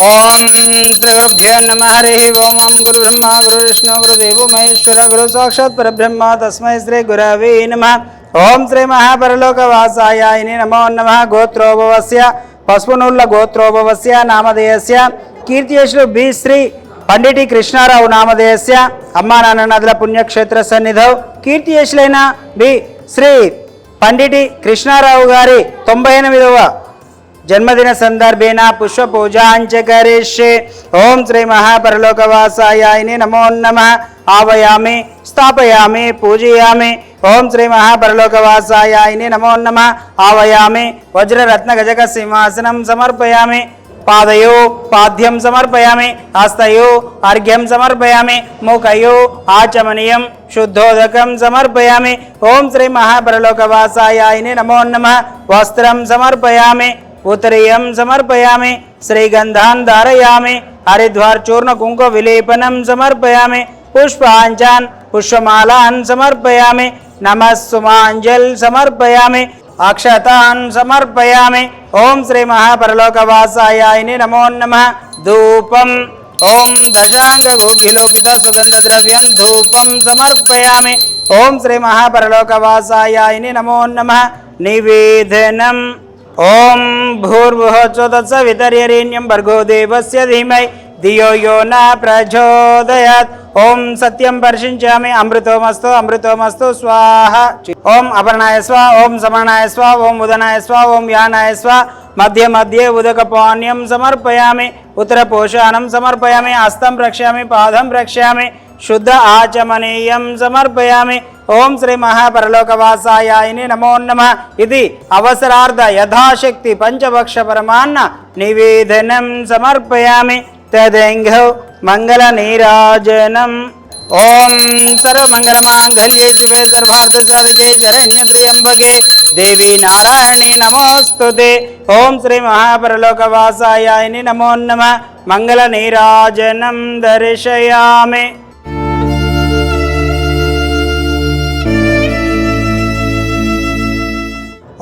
ओम श्रीगुरुभ्यो नमः हरि ओम ओम गुरु ब्रह्मा गुरु विष्णु गुरुदेवो महेश्वर गुरु साक्षात् परब्रह्म तस्मै श्री गुरवे नमः। ओम श्री महापरलोकवासाय नमो नमः। गोत्रोभवस्य पशुपुनुल्ल गोत्रोभवस्य नामधेयस्य कीर्तियश्री बी श्री पंडिटी कृष्णाराव नामधेयस्य अम्मा नान्ननदुल पुण्यक्षेत्र सन्निधौ कीर्तियश्रुलैन बी श्री पंडिटी कृष्णाराव गारी 98వ जन्मदिन संदर्भेन पुष्प पूजांच करिष्ये। ओम श्री महापरलोकवासाय नमो नमः। आवायामि स्थापयामि पूजयामि। ओम श्री महापरलोकवासाय नमो नमः। आवायामि वज्ररत्न गजक सिंहासनं समर्पयामि। पादयो पाद्यं समर्पयामि। हस्तयो अर्घ्यं समर्पयामि। मुखयो आचमनीयं शुद्धोदकं समर्पयामि। ओम श्री महापरलोकवासाय नमो नमः। वस्त्रं समर्पयामि। उत्तरीयं समर्पयामि। श्रीगंधान् धारयामि। हरिद्वार चूर्ण कुंकुम विलेपनं समर्पयामि। पुष्पाञ्चान् पुष्पमालान् समर्पयामि। नमः सुमाञ्जल समर्पयामि। अक्षतान् समर्पयामि। ओम श्री महापरलोकवासाय नमो नमः। धूपं ओम दशांग गोखिलोपित सुगंध द्रव्यं धूपं समर्पयामि। ओम श्री महापरलोकवासाय नमो नमः। निवेदनम् ओम भूर्भुवस्सुतत्सवितर्वरेण्यं भर्गो देवस्य धीमहि धियो यो न प्रचोदयात्। ओम सत्यं वर्षिंचामि। अमृतोमस्तु अमृतोमस्तु स्वाहा। ओम अपर्णाय स्वाहा। ओम समर्णाय स्वाहा। ओम उदनाय स्वाहा। ओम यानाय स्वाहा। मध्ये मध्ये उदकपानीयं समर्पयामि। उत्तरपोषाणं समर्पयामि। हस्तं रक्षयामि। पादं रक्षयामि। शुद्ध आचमनीयं समर्पयामि। ओम श्री महापरलोकवासाय नमो नमः। इति अवसरार्थ यथाशक्ति पंचभक्ष परमान्न निवेदनं समर्पयामि। तदेंघौ मंगल नीराजनम्। ओम सर्वमंगलमांगल्ये शिवे सर्वार्थसाधिके शरण्ये त्र्यंबके देवी नारायणी नमोस्तुते। ओम श्री महापरलोकवासाय नमो नमः। मंगल नीराजनं दर्शयामि।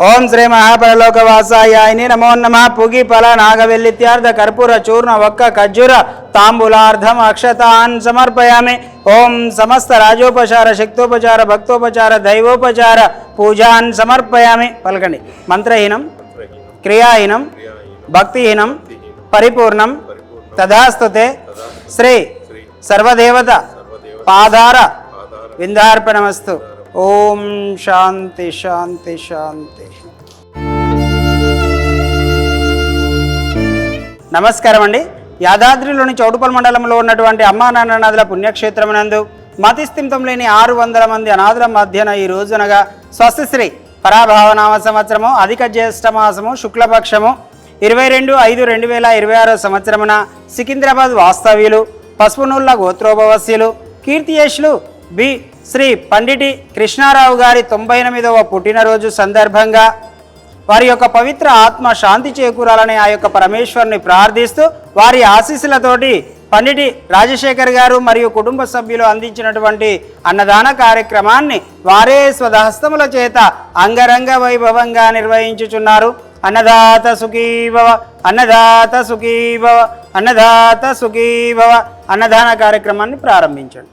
ओम श्री महापरलोकवासाय नमो नमः। पुगी फल नागवेल्लित्यार्ध कर्पूर चूर्ण वक्क खज्जूर तांबूलार्धम अक्षतान् समर्पयामि। ओम समस्त राजोपचार शक्तोपचार भक्तोपचार दैवोपचार पूजान् समर्पयामि। पलकंడి। मंत्रहीनं क्रियाहीनं भक्तिहीनं परिपूर्णं तदास्तुते। श्री सर्वदेवता पादार विंदार्पणमस्तु। ओम शांति शांति शांति। నమస్కారం అండి। యాదాద్రిలోని చౌటుపల్ మండలంలో ఉన్నటువంటి అమ్మా నాన్న నదుల పుణ్యక్షేత్రమునందు మతిస్థిమితం లేని 600 మంది అనాథుల మధ్యన ఈ రోజునగా స్వస్తిశ్రీ పరాభావనామ సంవత్సరము అధిక జ్యేష్ఠ మాసము శుక్లపక్షము 22/5/2026 సంవత్సరమున సికింద్రాబాద్ వాస్తవ్యులు పసుపునూళ్ళ గోత్రోభవస్యులు కీర్తియశ్లు బి శ్రీ పండిటి కృష్ణారావు గారి 98వ పుట్టినరోజు సందర్భంగా వారి యొక్క పవిత్ర ఆత్మ శాంతి చేకూరాలని ఆ యొక్క పరమేశ్వరుని ప్రార్థిస్తూ వారి ఆశీస్సులతోటి పండిటి రాజశేఖర్ గారు మరియు కుటుంబ సభ్యులు అందించినటువంటి అన్నదాన కార్యక్రమాన్ని వారే స్వహస్తముల చేత అంగరంగ వైభవంగా నిర్వహించుచున్నారు। అన్నదాత సుఖీభవ అన్నదాత సుఖీభవ అన్నదాత సుఖీభవ అన్నదాన కార్యక్రమాన్ని ప్రారంభించండి।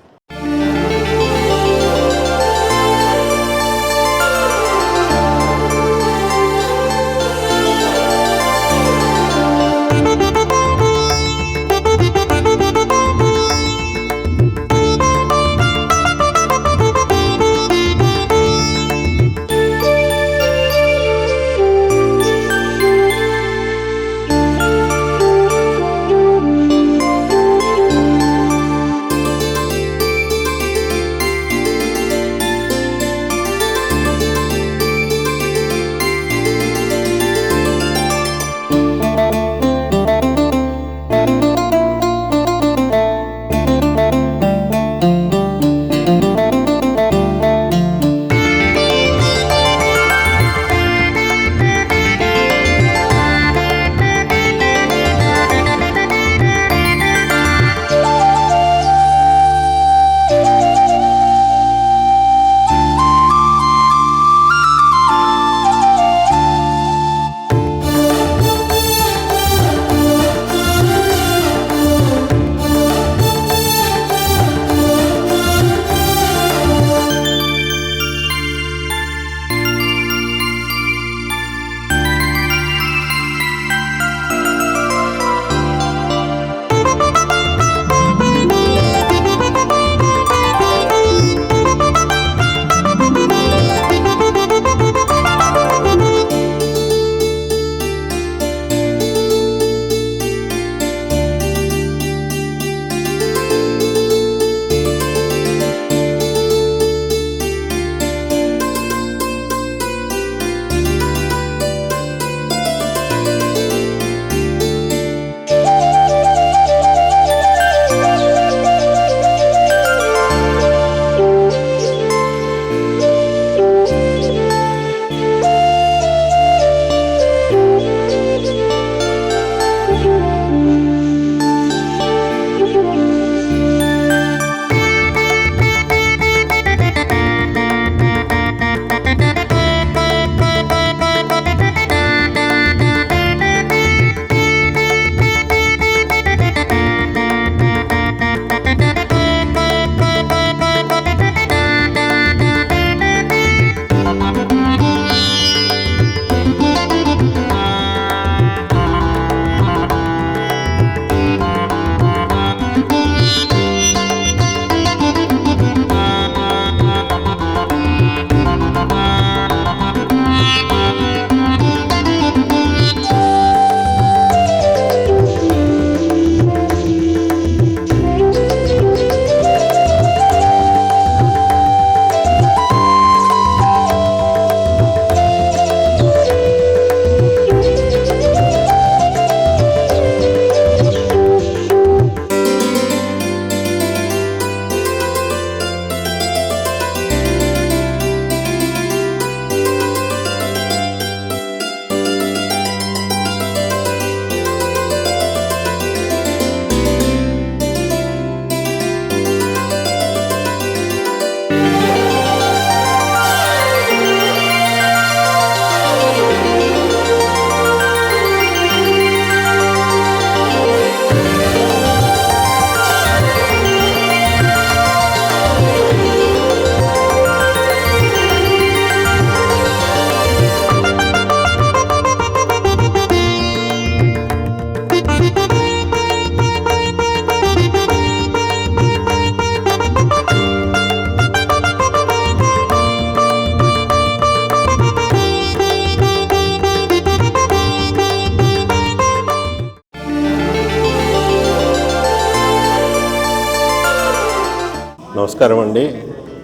నమస్కారం అండి.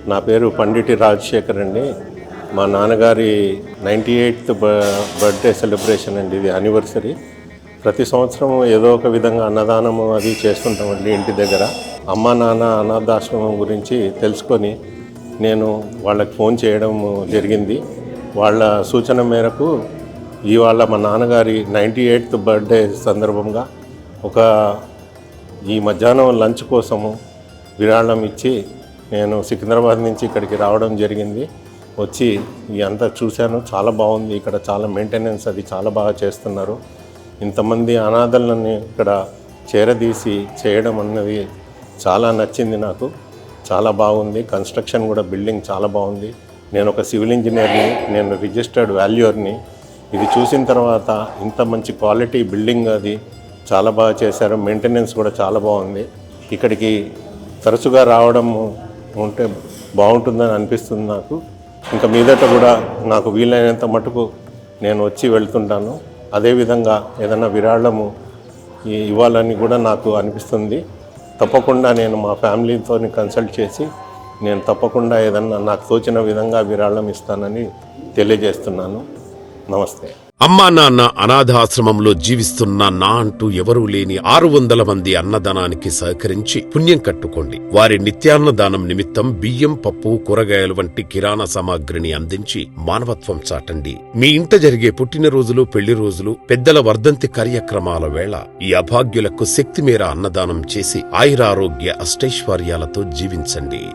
నా పేరు పండిటి రాజశేఖర్ అండి. మా నాన్నగారి 98th బర్త్డే సెలబ్రేషన్ అండి, ఇది యానివర్సరీ. ప్రతి సంవత్సరం ఏదో ఒక విధంగా అన్నదానము అది చేస్తుంటామండి ఇంటి దగ్గర. అమ్మ నాన్న అనాథాశ్రమం గురించి తెలుసుకొని నేను వాళ్ళకి ఫోన్ చేయడం జరిగింది. వాళ్ళ సూచన మేరకు ఇవాళ మా నాన్నగారి 98th బర్త్డే సందర్భంగా ఈ మధ్యాహ్నం లంచ్ కోసము విరాళం ఇచ్చి నేను సికింద్రాబాద్ నుంచి ఇక్కడికి రావడం జరిగింది. వచ్చి అంతా చూశాను, చాలా బాగుంది. ఇక్కడ చాలా మెయింటెనెన్స్ అది చాలా బాగా చేస్తున్నారు. ఇంతమంది అనాథలను ఇక్కడ చేరదీసి చేయడం అన్నది చాలా నచ్చింది నాకు. చాలా బాగుంది. కన్స్ట్రక్షన్ కూడా బిల్డింగ్ చాలా బాగుంది. నేను ఒక సివిల్ ఇంజనీర్ని, నేను రిజిస్టర్డ్ వాల్యూర్ని. ఇది చూసిన తర్వాత ఇంత మంచి క్వాలిటీ బిల్డింగ్ అది చాలా బాగా చేశారు. మెయింటెనెన్స్ కూడా చాలా బాగుంది. ఇక్కడికి తరచుగా రావడం ఉంటే బాగుంటుందని అనిపిస్తుంది నాకు. ఇంకా మీదట కూడా నాకు వీలైనంత మటుకు నేను వచ్చి వెళ్తుంటాను. అదేవిధంగా ఏదైనా విరాళము ఇవ్వాలని కూడా నాకు అనిపిస్తుంది. తప్పకుండా నేను మా ఫ్యామిలీతో కన్సల్ట్ చేసి నేను తప్పకుండా ఏదన్నా నాకు తోచిన విధంగా విరాళం ఇస్తానని తెలియజేస్తున్నాను. నమస్తే. అమ్మా నాన్న అనాథాశ్రమంలో జీవిస్తున్న నా అంటూ ఎవరూ లేని 600 మంది అన్నదానానికి సహకరించి పుణ్యం కట్టుకోండి. వారి నిత్యాన్నదానం నిమిత్తం బియ్యం, పప్పు, కూరగాయలు వంటి కిరాణా సామాగ్రిని అందించి మానవత్వం చాటండి. మీ ఇంట జరిగే పుట్టినరోజులు, పెళ్లి రోజులు, పెద్దల వర్ధంతి కార్యక్రమాల వేళ ఈ అభాగ్యులకు శక్తి మేర అన్నదానం చేసి ఆయురారోగ్య అష్టైశ్వర్యాలతో జీవించండి.